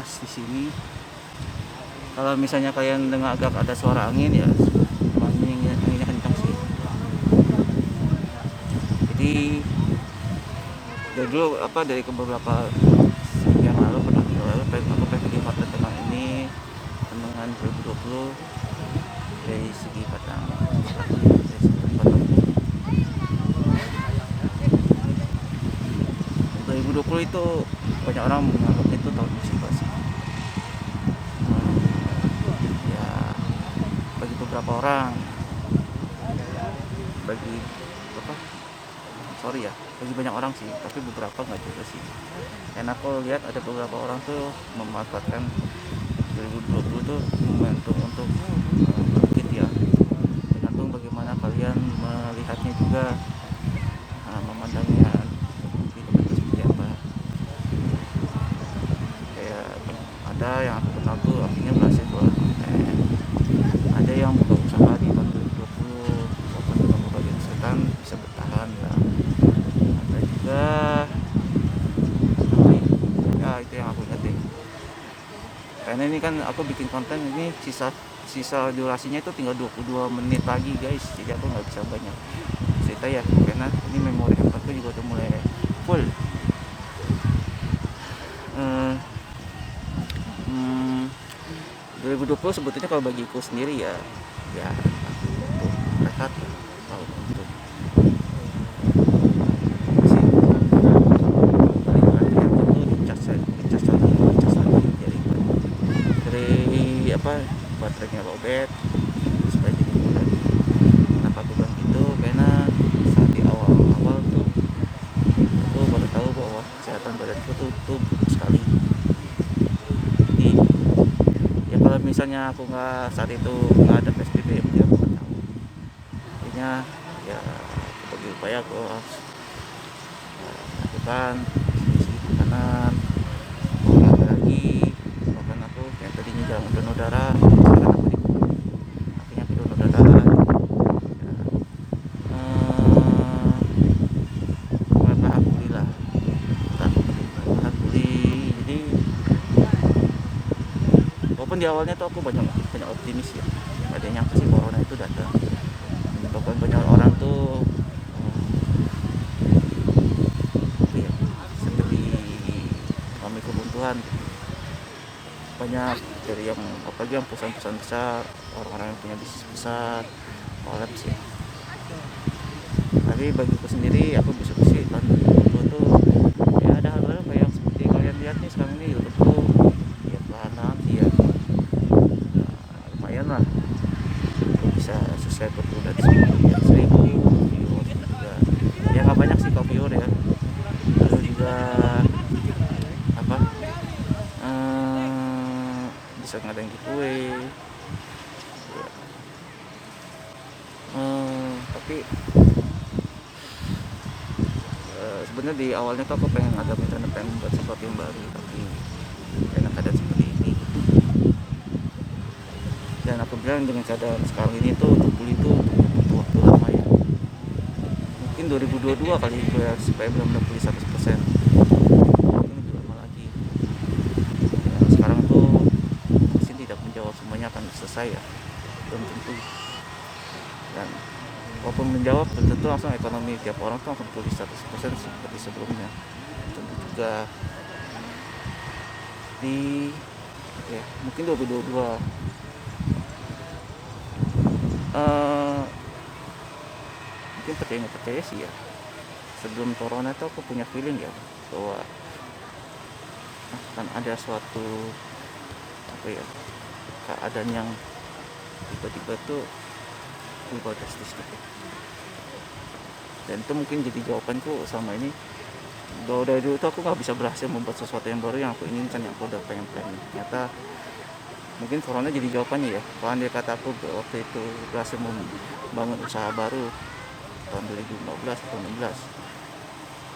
bahas di sini. Kalau misalnya kalian dengar agak ada suara angin ya, anginnya kencang sih. Jadi dari dulu dari beberapa yang lalu aku pengen konten tentang ini dengan 2020 dari segi patang 2020 itu banyak orang menganggap itu tahun musibah sih. Ya bagi beberapa orang, bagi bagi banyak orang sih, tapi beberapa nggak juga sih. Dan aku lihat ada beberapa orang tuh memanfaatkan 2020 tuh momentum untuk bangkit ya. Tergantung bagaimana kalian melihatnya juga, memandangnya di tempat itu seperti apa. Kayak ada yang aku kenal tuh akhirnya berhasil buat konten, ada yang buka usaha di tahun 2020 walaupun dengan berbagai kesulitan bisa bertahan. Ada juga ya itu yang aku ingetin, karena ini kan aku bikin konten ini sisa durasinya itu tinggal 22 menit lagi guys, jadi aku nggak bisa banyak cerita ya, karena ini memori handphoneku juga udah mulai full. 2020 sebetulnya kalau bagiku sendiri ya untuk rehat ya, kalau untuk baterainya lowbat supaya jadi bulan. Kenapa aku bilang gitu? Karena saat di awal tuh aku baru tahu bahwa kesehatan badanku tuh buruk sekali. Jadi ya kalau misalnya aku saat itu nggak ada PSBB ya mungkin aku nggak tahu. Akhirnya ya aku bagi upaya aku harus lakukan makanan, olahraga lagi. Bahkan aku yang tadinya jarang donor darah, akhirnya aku donor darah. Alhamdulillah. Jadi walaupun di awalnya tuh aku banyak optimis ya, nggak ada yang nyangka sih corona itu datang, menyebabkan banyak orang tuh seperti kami kebuntuan. Banyak dari yang apalagi yang perusahaan-perusahaan besar, orang-orang yang punya bisnis besar kolaps ya. Tapi bagiku sendiri aku bersyukur sih tahun 2020 tuh ya ada hal-hal kayak yang seperti kalian lihat nih sekarang ini YouTube tuh ya perlahan sih ya, lumayan lah aku bisa subscriber tuh dari 1000 viewer juga ya, nggak banyak sih kalau viewer ya. Lalu juga bisa ngadain giveaway ya. Tapi sebenarnya di awalnya tuh aku pengen buat sesuatu yang baru, tapi karena keadaan seperti ini dan aku bilang dengan keadaan sekarang ini tuh untuk pulih tuh butuh waktu lama ya, mungkin 2022 kali gue supaya benar-benar pulih 100%. Mungkin lebih lama lagi ya, sekarang tuh mesin tidak menjawab semuanya akan selesai ya, belum tentu. Dan walaupun menjawab belum tentu langsung ekonomi tiap orang tuh akan pulih 100% seperti sebelumnya. Tentu juga di mungkin 2022 mungkin percaya sih ya, sebelum corona tuh aku punya feeling ya bahwa akan ada suatu keadaan yang tiba-tiba tuh berubah drastis gitu. Dan itu mungkin jadi jawabanku sama ini bahwa dari dulu tuh aku nggak bisa berhasil membuat sesuatu yang baru yang aku inginkan, yang aku udah pengen ternyata mungkin corona jadi jawabannya ya. Kalau andai kata aku waktu itu berhasil membangun usaha baru tahun 2015 atau 2016,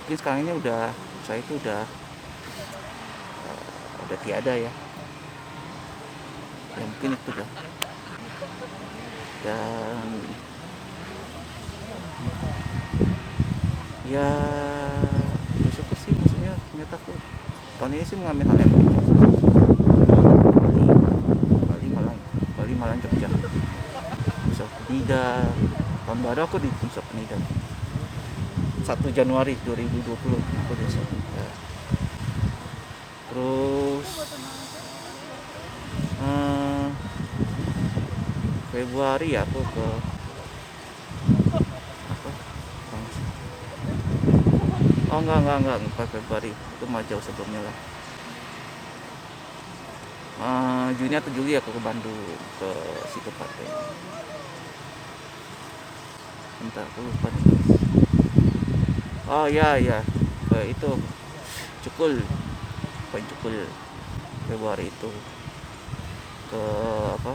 mungkin sekarang ini usaha itu udah tiada ya. Ya mungkin itu dah. Dan ya bersyukur sih, maksudnya ternyata aku tahun ini sih mengambil hal yang bagus. Penida. Tahun baru aku di Nusa Penida 1 Januari 2020 aku di Nusa Penida. Terus Februari aku ke apa? Oh enggak Februari, itu mah jauh sebelumnya lah. Juni atau Juli aku ke Bandung, ke situ Paten. Entah aku lupa nih. Oh ya ke itu Cukul, Cukul Februari itu ke apa?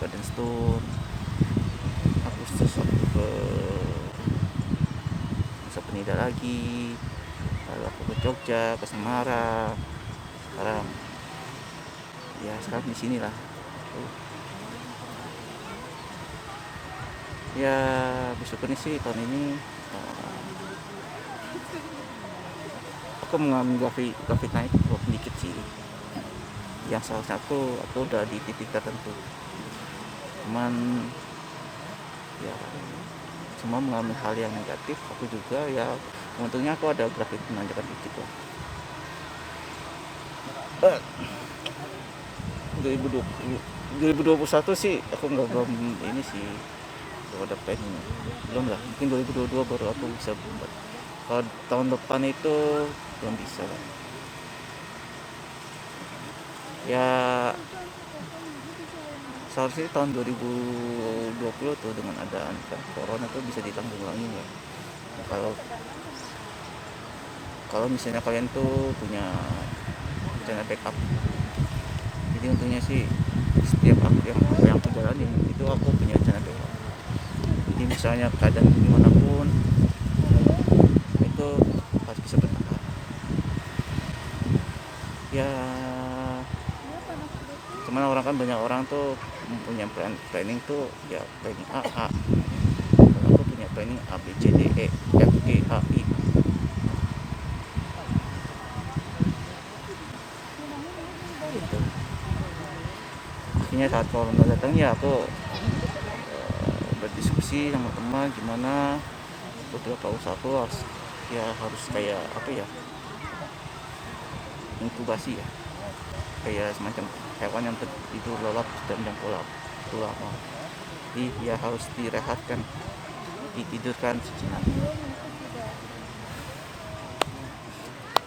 Ke Denstone. Agustus aku ke Nusa Penida lagi, lalu aku ke Jogja, ke Semarang. Sekarang di sini lah. Ya besok ini sih tahun ini aku mengalami grafik naik sedikit sih. Yang salah satu aku udah di titik tertentu. Cuman ya semua mengalami hal yang negatif. Aku juga ya untungnya aku ada grafik menanjakan dikit lah. 2021 sih aku belum ini sih, belum ada planning, belum lah, mungkin 2022 baru aku bisa buat. Kalau tahun depan itu belum bisa lah. Ya seharusnya tahun 2020 tuh dengan ada corona tuh bisa ditanggulangi ya. Kalau misalnya kalian tuh punya rencana backup. Jadi untungnya sih setiap yang aku jalanin itu aku punya rencana backup. Jadi misalnya keadaan gimana pun itu harus bisa bertahan. Ya cuman banyak orang tuh punya planning tuh ya planning A. Aku punya planning A B C D E F G H I. Gitu. Akhirnya saat corona datang ya aku berdiskusi sama teman gimana beberapa usahaku harus kayak apa ya, inkubasi ya, kayak semacam hewan yang tidur lelap dan jangkau lama. Jadi ya harus direhatkan, ditidurkan sejenak.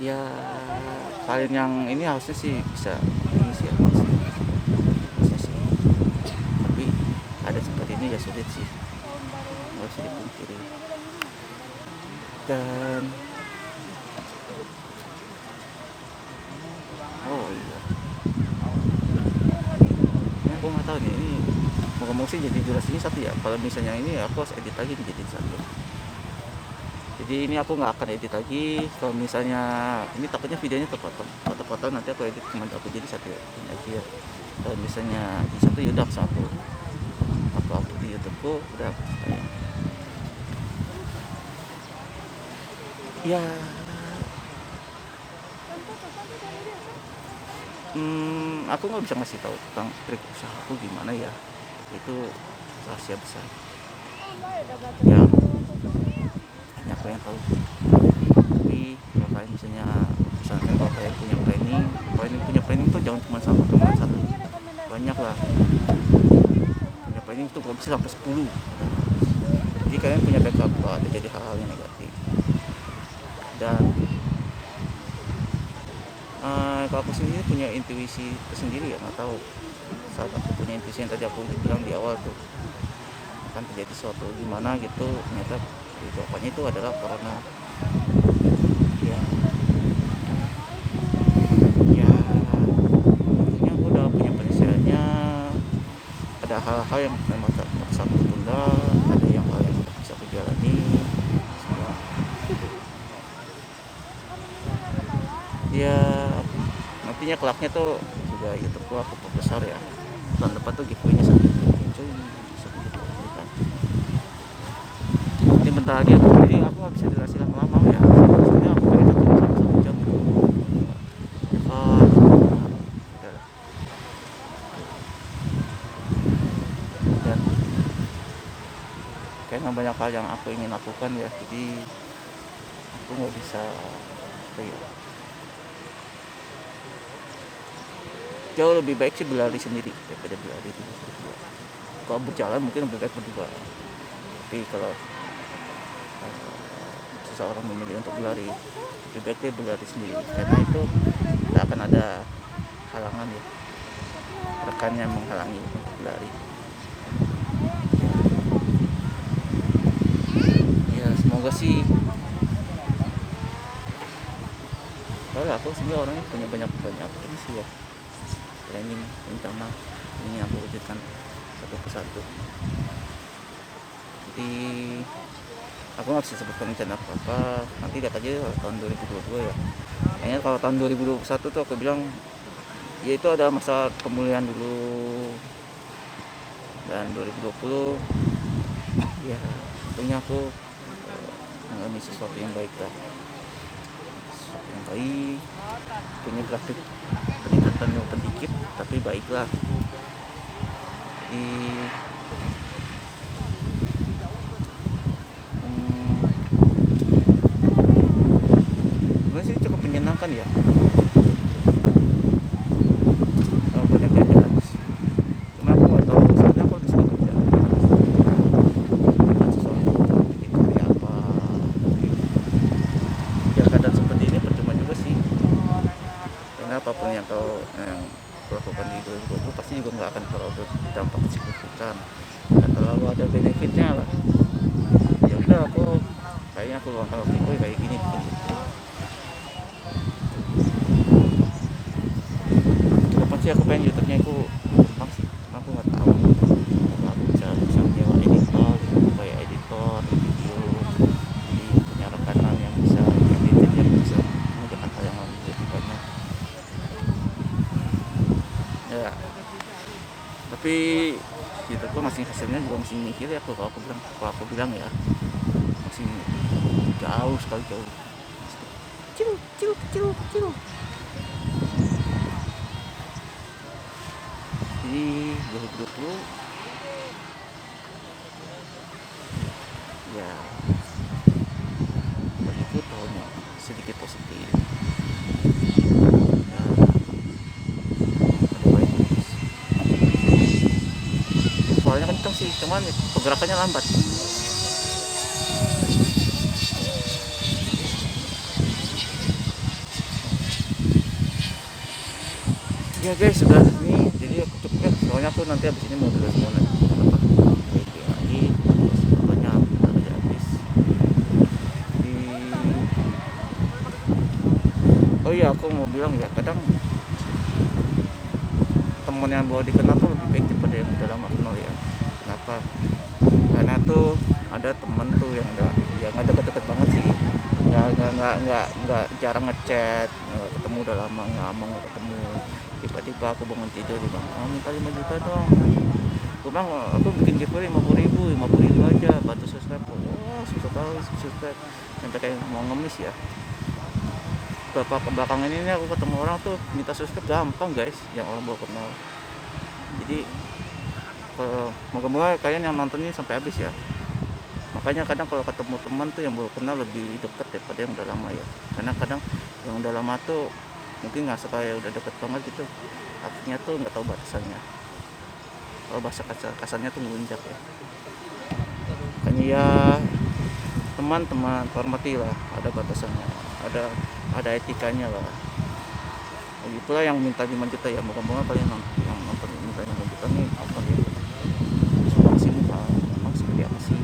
Ya kalian yang ini harusnya sih bisa ini sih harusnya sih, tapi ada seperti ini ya sulit sih, nggak bisa dipungkiri. Dan oh iya, ini aku nggak tahu nih, ini ngomong sih jadi durasinya 1 ya. Kalau misalnya ini aku harus edit lagi jadi 1. Jadi ini aku nggak akan edit lagi. Kalau misalnya ini takutnya videonya terpotong, nanti aku edit cuma aku jadi 1 ya. Ini aja ya. Kalau misalnya di 1 ya udah aku upload di YouTubeku udah kayak. Ya aku nggak bisa ngasih tahu tentang trik usahaku gimana ya, itu rahasia besar ya, hanya aku yang tahu. Tapi kalau kalian misalkan kalau kalian punya planning tuh jangan cuma sama teman 1, banyak lah. Punya planning tuh kalau bisa sampai 10. Jadi kalian punya backup kalau ada jadi hal-hal yang negatif. Dan kalau aku sendiri punya intuisi tersendiri ya, nggak tahu, saat aku punya intuisi yang tadi aku bilang di awal tuh akan terjadi sesuatu gimana gitu, ternyata jawabannya itu adalah corona. Ya tentunya aku udah punya penyelesaiannya. Ada hal-hal yang memang terpaksa aku tunda, ada hal yang bisa aku jalani semua. Ya nantinya kelaknya tuh juga YouTube aku besar ya, tahun depan tuh giveaway-nya 1 cuy, 1 giveaway kan. Ini bentar lagi aku nggak bisa durasi lama-lama ya, soalnya aku pengen 1 jam. Dan banyak hal yang aku ingin lakukan ya, jadi aku nggak bisa jauh lebih baik sih berlari sendiri daripada berlari berdua. Kalau berjalan mungkin lebih baik berdua, tapi kalau seseorang memilih untuk berlari, lebih baik dia berlari sendiri, karena itu tidak akan ada halangan ya, rekannya menghalangi untuk berlari. Ya semoga sih. Soalnya aku sebenarnya orangnya punya banyak ini sih ya, planning rencana ini aku wujudkan satu persatu. Jadi aku nggak bisa sebutkan rencana apa, nanti lihat aja tahun 2022 ya. Kayaknya kalau tahun 2021 tuh aku bilang ya itu ada masa pemulihan dulu, dan 2020 ya tentunya aku mengalami sesuatu yang baik lah, sesuatu yang baik, punya grafik peningkatan yang sedikit tapi baiklah. Jadi sih cukup menyenangkan ya, banyak kerjaan. Cuma aku nggak tahu sebenarnya aku udah suka kerja sesuatu bikin karya apa, tapi ya keadaan seperti ini percuma juga sih, karena apapun yang kau lakukan di 2020 pasti juga nggak akan terlalu berdampak signifikan, nggak terlalu ada benefitnya lah. Ya udah, aku kayaknya aku luangkan waktu kayak gini bikin gitu. Aku pengen YouTube-nya aku nggak tahu aku bisa nyewa editor gitu, kayak editor video, jadi punya rekanan yang bisa edit, yang bisa mengerjakan hal yang lebih banyak ya. Tapi YouTube aku masih hasilnya juga masih mikir ya, kalau aku bilang ya masih jauh sekali, kecil. Jadi 2020 ya bagiku tahun yang sedikit positif ya, ada baik soalnya kenceng sih, cuman pergerakannya lambat. Ya guys, sudah nih, jadi aku cukup ya, soalnya aku nanti habis ini mau dulu semua lagi terus banyak udah habis. Oh iya, aku mau bilang ya, kadang temen yang bawa dikenal tuh lebih baik daripada yang udah lama kenal ya. Kenapa? Karena tuh ada temen tuh yang nggak deket-deket banget sih, nggak jarang ngechat, nggak ketemu udah lama nggak ketemu. Tiba-tiba aku bangun tidur, dia bilang, minta 5 juta dong. Aku bilang, aku bikin giveaway 50.000 aja, bantu subscribe. Wah, susah tahu subscribe, sampai kayak mau ngemis ya. Beberapa kebelakangan ini aku ketemu orang tuh minta subscribe gampang guys, yang orang baru kenal. Jadi moga-moga kalian yang nonton ini sampai habis ya. Makanya kadang kalau ketemu teman tuh yang baru kenal lebih dekat daripada yang udah lama ya, karena kadang yang udah lama tuh mungkin nggak suka ya udah deket banget gitu, artinya tuh nggak tahu batasannya. Kalau bahasa kasarnya tuh ngelunjak ya. Makanya ya teman-teman, hormati lah, ada batasannya, ada etikanya lah. Lagi pula yang minta 5 juta ya, moga-moga kalian yang nonton minta 5 juta nih apa ya, sih memang seperti apa sih.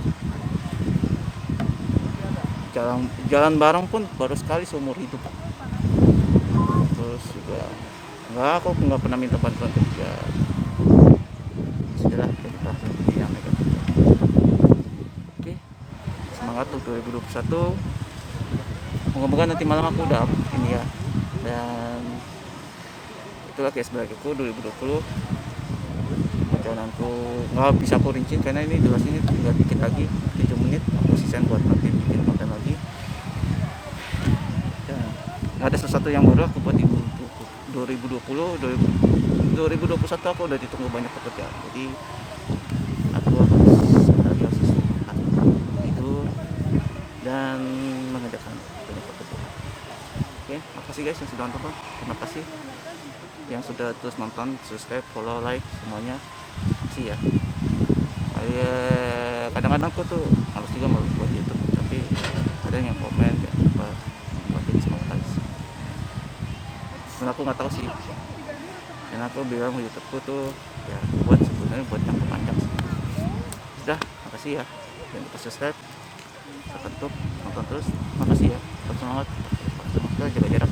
Jalan bareng pun baru sekali seumur hidup. Terus juga aku nggak pernah minta bantuan kerja. Sudah kita yang negatif. Oke, semangat untuk 2021. Moga-moga nanti malam aku udah ini ya. Dan itulah guys, bagiku 2020 perjalananku nggak bisa aku rinci karena ini durasinya tinggal dikit lagi, 7 menit. Aku sisain buat nanti bikin konten lagi. Ada sesuatu yang baru aku buat di 2021 aku udah ditunggu banyak pekerjaan, jadi aku harus istirahat. dan mengerjakan banyak pekerjaan. Oke, makasih guys yang sudah nonton. Terima kasih yang sudah terus nonton, subscribe, follow, like semuanya. Makasih ya. Kadang-kadang aku tuh harus juga mau buat YouTube, tapi ada yang komen kayak apa buat jadi semangat. Dan aku nggak tahu sih, dan aku bilang YouTubeku tuh ya buat sebenarnya buat jangka panjang sih. Sudah, makasih ya. Jangan lupa subscribe, nonton terus. Makasih ya. Tetap semangat, jaga jarak,